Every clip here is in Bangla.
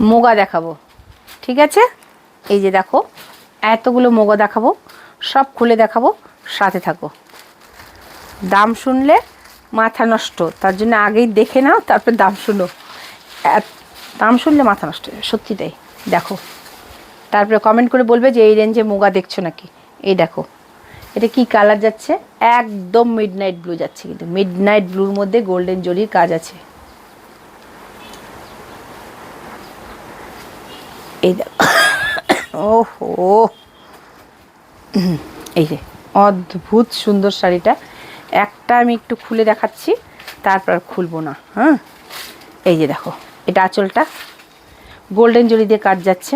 মোগা দেখাবো, ঠিক আছে? এই যে দেখো এতগুলো মোগা দেখাবো, সব খুলে দেখাবো, সাথে থাকো। দাম শুনলে মাথা নষ্ট, তার জন্য আগেই দেখে নাও, তারপর দাম শুনো। দাম শুনলে মাথা নষ্ট, সত্যি তাই। দেখো, তারপরে কমেন্ট করে বলবে যে এই রেঞ্জে মোগা দেখছো নাকি। এই দেখো এটা কি কালার যাচ্ছে, একদম মিডনাইট ব্লু যাচ্ছে, কিন্তু মিডনাইট ব্লুর মধ্যে গোল্ডেন জরির কাজ আছে। এই দেখো, ওহো, এই যে অদ্ভুত সুন্দর শাড়িটা। একটা আমি একটু খুলে দেখাচ্ছি, তারপর খুলবো না। হ্যাঁ, এই যে দেখো, এটা আঁচলটা গোল্ডেন জরি দিয়ে কাজ যাচ্ছে।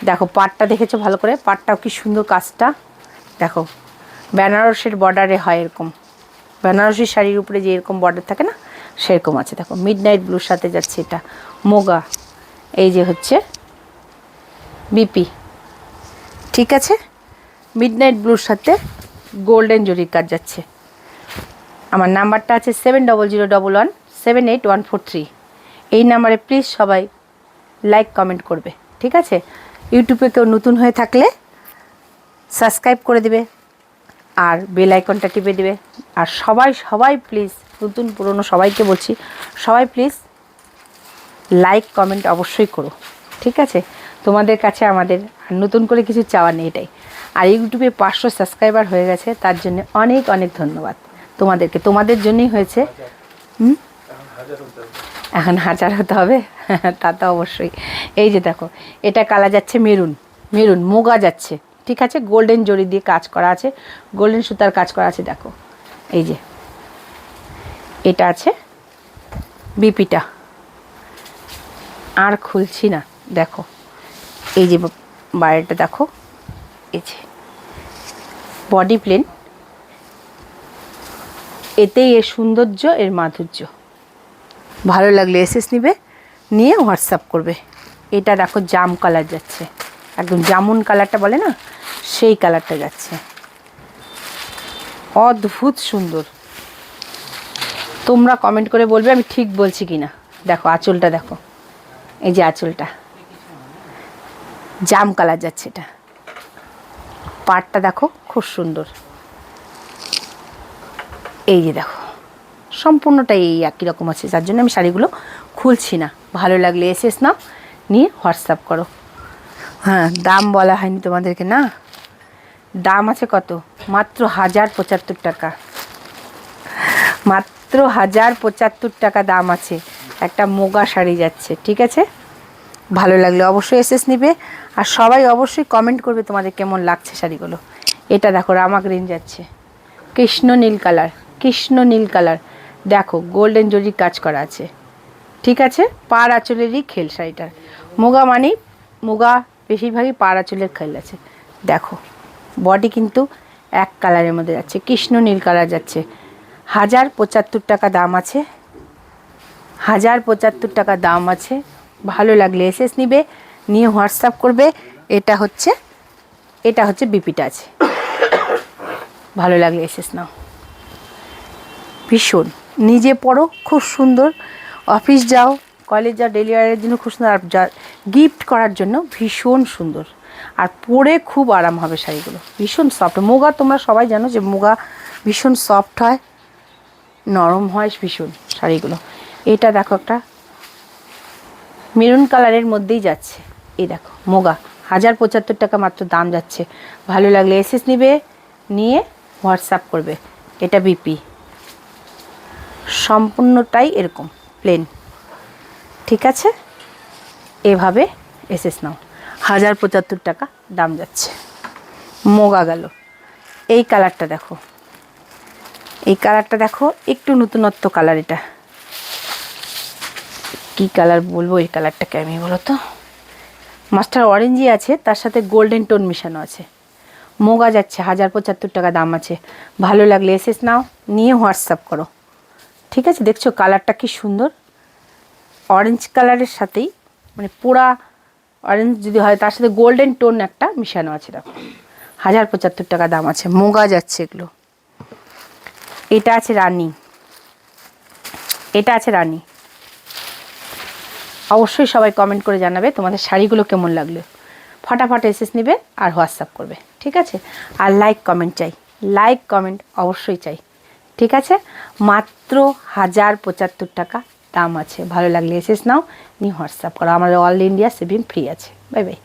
দেখো পাটটা দেখেছো ভালো করে, পাটটাও কি সুন্দর কাজটা। দেখো বেনারসের বর্ডারে হয় এরকম, বেনারসি শাড়ির উপরে যে এরকম বর্ডার থাকে না, সেরকম আছে। দেখো মিডনাইট ব্লুর সাথে যাচ্ছে এটা মোগা। এই যে হচ্ছে বিপি, ঠিক আছে? মিডনাইট ব্লুর সাথে গোল্ডেন জরির কাজ যাচ্ছে। আমার নাম্বারটা আছে 7001178143। এই নাম্বারে প্লিজ সবাই লাইক কমেন্ট করবে, ঠিক আছে? ইউটিউবে কেউ নতুন হয়ে থাকলে সাবস্ক্রাইব করে দেবে আর বেল আইকনটা টিপে দেবে। আর সবাই সবাই প্লিজ, নতুন পুরনো সবাইকে বলছি, সবাই প্লিজ লাইক কমেন্ট অবশ্যই করো, ঠিক আছে? তোমাদের কাছে আমাদের আর নতুন করে কিছু চাওয়া নেই, এটাই। আর ইউটিউবে 500 সাবস্ক্রাইবার হয়ে গেছে, তার জন্য অনেক অনেক ধন্যবাদ তোমাদেরকে, তোমাদের জন্যই হয়েছে। এখন 1000 হতে হবে, তা তো অবশ্যই। এই যে দেখো এটা কালার যাচ্ছে মেরুন, মেরুন মোগা যাচ্ছে, ঠিক আছে? গোল্ডেন জরি দিয়ে কাজ করা আছে, গোল্ডেন সুতার কাজ করা আছে। দেখো এই যে এটা আছে বিপিটা, আর খুলছি না। দেখো এই যে বাইরেটা দেখো, এই যে বডি প্লেন, এতেই এর সৌন্দর্য, এর মাধুর্য। ভালো লাগলে এসএস নিবে, নিয়ে হোয়াটসঅ্যাপ করবে। এটা দেখো জাম কালার যাচ্ছে, একদম জামুন কালারটা বলে না, সেই কালারটা যাচ্ছে, অদ্ভুত সুন্দর। তোমরা কমেন্ট করে বলবে আমি ঠিক বলছি কি না। দেখো আঁচলটা দেখো, এই যে আঁচলটা জাম কালার যাচ্ছে, এটা পাটটা দেখো খুব সুন্দর। এই যে দেখো সম্পূর্ণটাই এই একই রকম আছে, যার জন্য আমি শাড়িগুলো খুলছি না। ভালো লাগলে এসএস নাও, নিয়ে হোয়াটসঅ্যাপ করো। হ্যাঁ, দাম বলা হয়নি তোমাদেরকে না, দাম আছে কত, মাত্র 1075 টাকা, মাত্র 1075 টাকা দাম আছে। একটা মোগা শাড়ি যাচ্ছে, ঠিক আছে? ভালো লাগলে অবশ্যই এসএস নিবে, আর সবাই অবশ্যই কমেন্ট করবে তোমাদের কেমন লাগছে শাড়িগুলো। এটা দেখো রামা গ্রিন যাচ্ছে, কৃষ্ণ নীল কালার, কৃষ্ণ নীল কালার। দেখো গোল্ডেন জরির কাজ করা আছে, ঠিক আছে? পাড় আঁচলেরই খেল শাড়িটার। মোগা মানেই, মোগা বেশিরভাগই পাড় আঁচলের খেল আছে। দেখো বডি কিন্তু এক কালারের মধ্যে যাচ্ছে, কৃষ্ণ নীল কালার যাচ্ছে। 1075 টাকা দাম আছে, 1075 টাকা দাম আছে। ভালো লাগলে এসএস নিবে, নিয়ে হোয়াটসঅ্যাপ করবে। এটা হচ্ছে বিপিটা আছে, ভালো লাগলে এসএস নাও। ভীষণ, নিজে পরো খুব সুন্দর, অফিস যাও, কলেজ যাও, ডেলি ওয়ারের জন্য খুব সুন্দর, আর গিফট করার জন্য ভীষণ সুন্দর, আর পরে খুব আরাম হবে শাড়িগুলো। ভীষণ সফট মোগা, তোমরা সবাই জানো যে মোগা ভীষণ সফট হয়, নরম হয় ভীষণ শাড়িগুলো। এটা দেখো একটা মেরুন কালারের মধ্যেই যাচ্ছে, এই দেখো মোগা, 1075 টাকা মাত্র দাম যাচ্ছে। ভালো লাগলে এসএস নিবে, নিয়ে হোয়াটসঅ্যাপ করবে। এটা বিপি, সম্পূর্ণটাই এরকম প্লেন, ঠিক আছে? এভাবে এসএস নাও, 1075 টাকা দাম যাচ্ছে। মোগা গেল। এই কালারটা দেখো, এই কালারটা দেখো, একটু নতুনত্ব কালার। এটা কি কালার বলবো, এই কালারটাকে আমি, বলো তো? মাস্টার অরেঞ্জই আছে, তার সাথে গোল্ডেন টোন মিশানো আছে। মোগা যাচ্ছে, 1075 টাকা দাম আছে। ভালো লাগলে এসএস নাও, নিয়ে হোয়াটসঅ্যাপ করো, ঠিক আছে? দেখছো কালারটা কি সুন্দর, অরেঞ্জ কালারের সাথেই, মানে পুরা অরেঞ্জ যদি হয়, তার সাথে গোল্ডেন টোন একটা মিশানো আছে। দেখো 1075 টাকা দাম আছে, মোগা যাচ্ছে এগুলো। এটা আছে রানী, এটা আছে রানী, অবশ্যই সবাই কমেন্ট করে জানাবে তোমাদের শাড়িগুলো কেমন লাগলো। ফটাফট এসএস নেবে আর হোয়াটসঅ্যাপ করবে, ঠিক আছে? আর লাইক কমেন্ট চাই, লাইক কমেন্ট অবশ্যই চাই, ঠিক আছে? মাত্র 1075 টাকা দাম আছে। ভালো লাগলে এসএস নাও, নিয়ে হোয়াটসঅ্যাপ করো। আমাদের অল ইন্ডিয়া শিপিং ফ্রি আছে। Bye bye.